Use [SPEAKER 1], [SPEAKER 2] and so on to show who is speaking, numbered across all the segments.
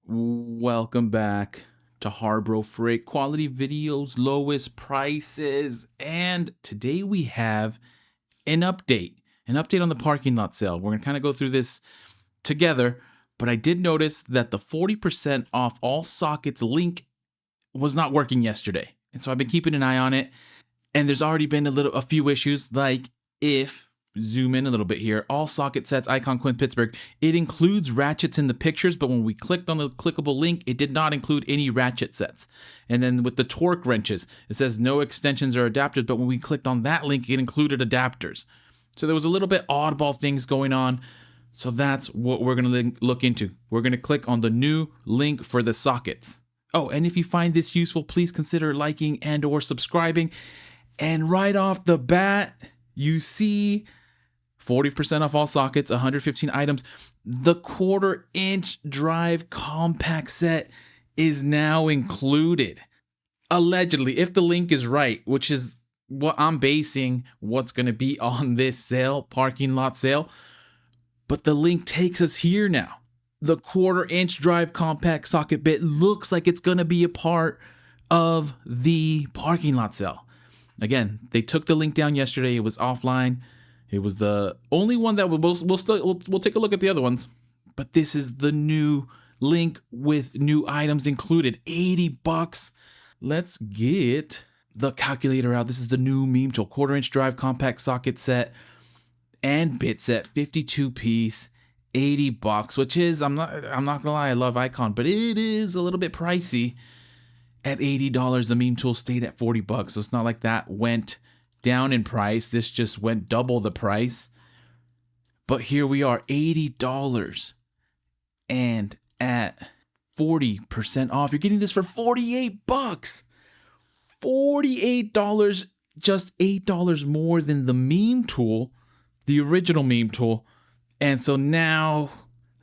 [SPEAKER 1] Welcome back to HARBRO Freight Quality Videos, Lowest Prices. And today we have an update on the parking lot sale. We're going to kind of go through this together, but I did notice that the 40% off all sockets link was not working yesterday. And so I've been keeping an eye on it. And there's already been a few issues, like if zoom in a little bit here, all socket sets, icon Quinn, Pittsburgh, it includes ratchets in the pictures, but when we clicked on the clickable link, it did not include any ratchet sets. And then with the torque wrenches, it says no extensions or adapters, but when we clicked on that link, it included adapters. So there was a little bit oddball things going on. So that's what we're going to look into. We're going to click on the new link for the sockets. Oh, and if you find this useful, please consider liking and or subscribing. And right off the bat, you see 40% off all sockets, 115 items. The 1/4-inch drive compact set is now included. Allegedly, if the link is right, which is what I'm basing what's going to be on this sale, parking lot sale. But the link takes us here now. The 1/4-inch drive compact socket bit looks like it's going to be a part of the parking lot sale. Again, they took the link down yesterday. It was offline. It was the only one that we'll take a look at the other ones. But this is the new link with new items included. $80. Let's get the calculator out. This is the new meme tool. 1/4-inch drive compact socket set and bit set, 52 piece, $80, which is, I'm not gonna lie, I love Icon, but it is a little bit pricey. At $80, the meme tool stayed at $40, so it's not like that went down in price. This just went double the price. But here we are, $80, and at 40% off, you're getting this for $48. $48, just $8 more than the meme tool, the original meme tool. And so now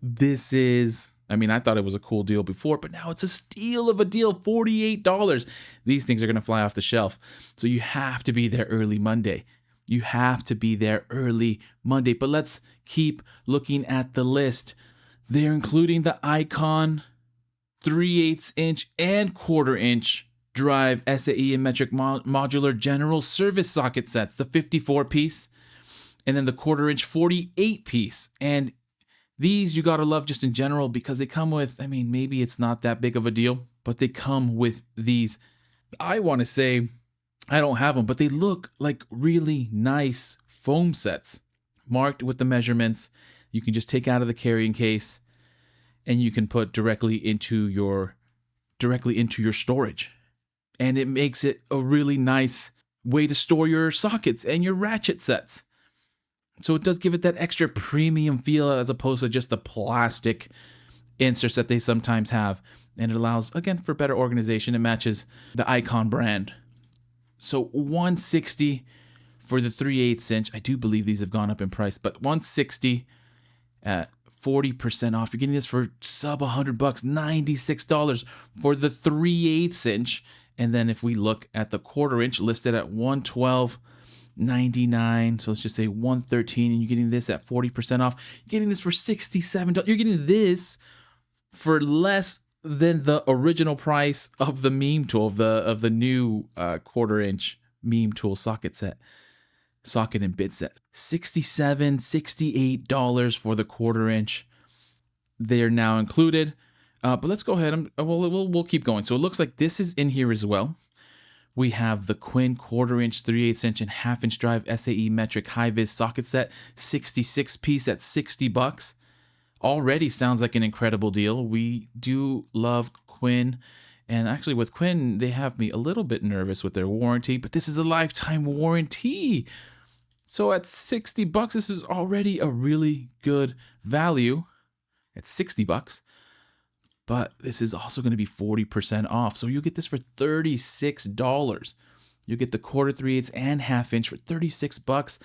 [SPEAKER 1] this is, I thought it was a cool deal before, but now it's a steal of a deal, $48. These things are going to fly off the shelf. So you have to be there early Monday. But let's keep looking at the list. They're including the Icon 3/8-inch and 1/4-inch drive SAE and metric modular general service socket sets, the 54-piece, and then the 1/4-inch 48-piece. And these you gotta love just in general because they come with, maybe it's not that big of a deal, but they come with these, I want to say, I don't have them, but they look like really nice foam sets marked with the measurements. You can just take out of the carrying case and you can put directly into your storage. And it makes it a really nice way to store your sockets and your ratchet sets. So it does give it that extra premium feel as opposed to just the plastic inserts that they sometimes have. And it allows, again, for better organization. It matches the Icon brand. So $160 for the 3/8-inch. I do believe these have gone up in price, but $160 at 40% off. You're getting this for sub $100, $96 for the 3/8-inch. And then if we look at the 1/4-inch, listed at $112.99, so let's just say $113, and you're getting this at 40% off. You're getting this for $67. You're getting this for less than the original price of the meme tool, of the new 1/4-inch meme tool socket and bit set. $67, $68 for the 1/4-inch. They're now included. But let's go ahead. We'll keep going. So it looks like this is in here as well. We have the Quinn 1/4-inch, 3/8-inch, and 1/2-inch drive SAE metric high-vis socket set, 66 piece at $60. Already sounds like an incredible deal. We do love Quinn. And actually with Quinn, they have me a little bit nervous with their warranty, but this is a lifetime warranty. So at $60, this is already a really good value at $60. But this is also going to be 40% off. So you get this for $36. You get the 1/4, 3/8, and 1/2-inch for $36.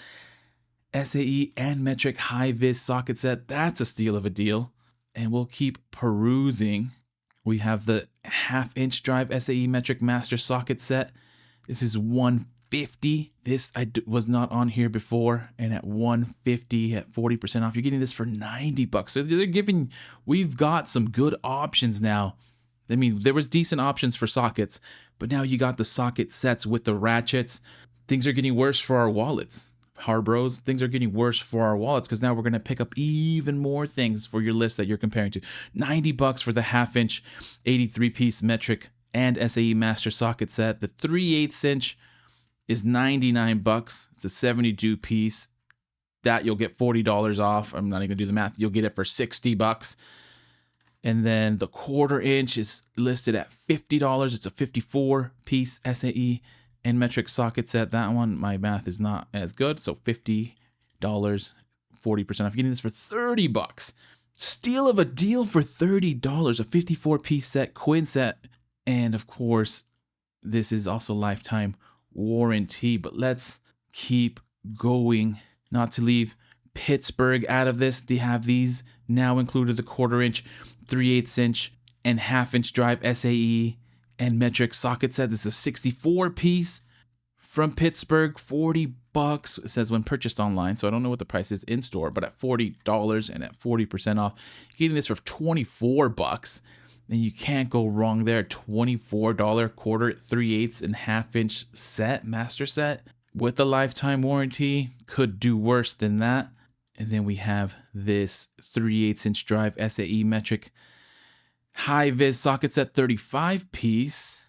[SPEAKER 1] SAE and metric high-vis socket set. That's a steal of a deal. And we'll keep perusing. We have the 1/2-inch drive SAE metric master socket set. This is $150 150. This was not on here before, and at 150 at 40% off, you're getting this for 90 bucks. So we've got some good options now. I mean, there was decent options for sockets, but now you got the socket sets with the ratchets. Things are getting worse for our wallets. HARBROs, things are getting worse for our wallets because now we're going to pick up even more things for your list that you're comparing to. 90 bucks for the 1/2-inch 83-piece metric and SAE master socket set. The 3/8-inch is 99 bucks. It's a 72-piece. That you'll get $40 off. I'm not even going to do the math. You'll get it for 60 bucks. And then the 1/4-inch is listed at $50. It's a 54-piece SAE and metric socket set. That one, my math is not as good. So $50, 40% off. You're getting this for 30 bucks. Steal of a deal for $30. A 54-piece set, Quinn set. And of course, this is also lifetime warranty. But let's keep going. Not to leave Pittsburgh out of this. They have these now included, the 1/4-inch, 3/8-inch, and 1/2-inch drive SAE and metric socket set. This is a 64-piece from Pittsburgh, 40 bucks. It says when purchased online, so I don't know what the price is in store, but at $40 and at 40% off, you're getting this for 24 bucks. And you can't go wrong there. $24 1/4, 3/8, and 1/2-inch set, master set with a lifetime warranty. Could do worse than that. And then we have this 3/8-inch drive SAE metric high vis socket set, 35-piece.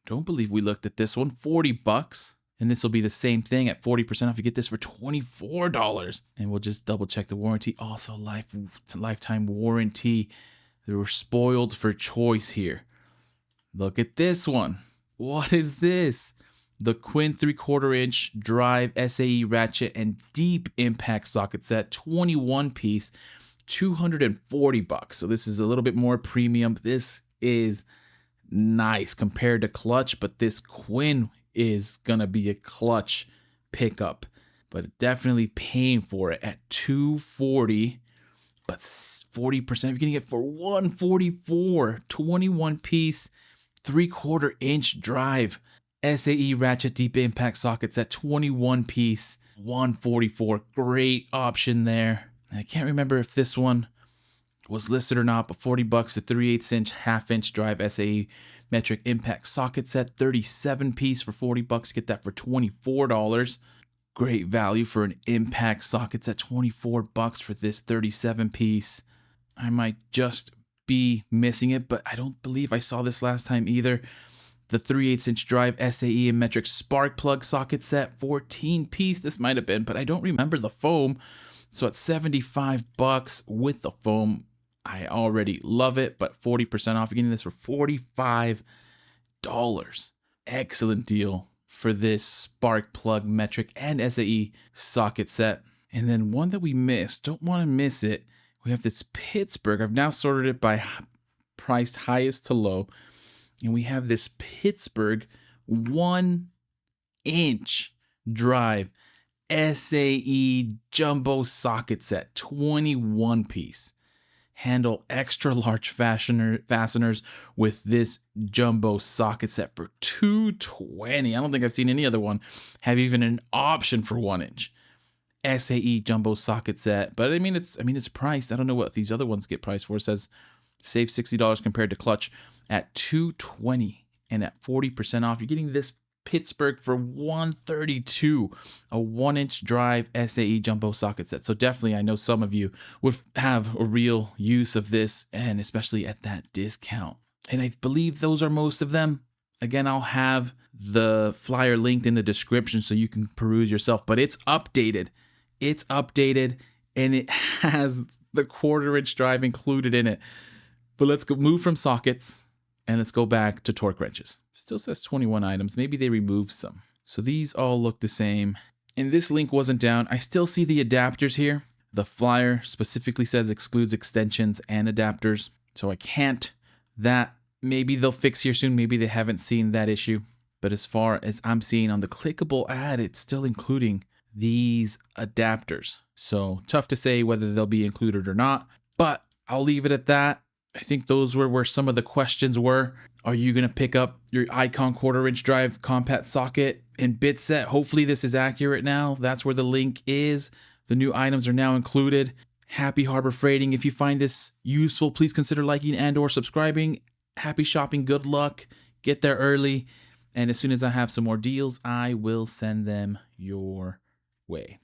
[SPEAKER 1] Don't believe we looked at this one. 40 bucks. And this will be the same thing at 40% off. You get this for $24. And we'll just double check the warranty. Also lifetime warranty. They were spoiled for choice here. Look at this one. What is this? The Quinn 3/4-inch drive SAE ratchet and deep impact socket set, 21-piece, 240 bucks. So this is a little bit more premium. This is nice compared to clutch, but this Quinn is gonna be a clutch pickup, but definitely paying for it at $240. But 40%, you're getting it for $144. 21-piece, 3/4-inch drive SAE ratchet deep impact sockets at 21-piece, $144. Great option there. I can't remember if this one was listed or not, but 40 bucks, a 3/8-inch, 1/2-inch drive SAE metric impact socket set, 37-piece for 40 bucks. Get that for $24. Great value for an impact sockets at 24 bucks for this 37-piece. I might just be missing it, but I don't believe I saw this last time either. The 3/8-inch drive SAE and metric spark plug socket set, 14-piece. This might have been, but I don't remember the foam. So at 75 bucks with the foam, I already love it, but 40% off. You're getting this for $45. Excellent deal for this spark plug metric and SAE socket set. And then one that we missed, don't want to miss it. We have this Pittsburgh. I've now sorted it by priced highest to low. And we have this Pittsburgh 1-inch drive SAE jumbo socket set, 21-piece. Handle extra large fasteners with this jumbo socket set for $220. I don't think I've seen any other one have even an option for 1-inch SAE jumbo socket set. But I mean it's priced. I don't know what these other ones get priced for. It says save $60 compared to clutch at $220, and at 40% off, you're getting this Pittsburgh for $132, a 1-inch drive SAE jumbo socket set. So definitely, I know some of you would have a real use of this, and especially at that discount. And I believe those are most of them. Again, I'll have the flyer linked in the description so you can peruse yourself, but it's updated. It's updated, and it has the 1/4-inch drive included in it. But let's go move from sockets. And let's go back to torque wrenches. It still says 21 items. Maybe they removed some. So these all look the same. And this link wasn't down. I still see the adapters here. The flyer specifically says excludes extensions and adapters. So I can't. That maybe they'll fix here soon. Maybe they haven't seen that issue. But as far as I'm seeing on the clickable ad, it's still including these adapters. So tough to say whether they'll be included or not. But I'll leave it at that. I think those were where some of the questions were. Are you going to pick up your Icon 1/4" drive compact socket and bit set? Hopefully this is accurate now. That's where the link is. The new items are now included. Happy Harbor Freighting. If you find this useful, please consider liking and or subscribing. Happy shopping. Good luck. Get there early. And as soon as I have some more deals, I will send them your way.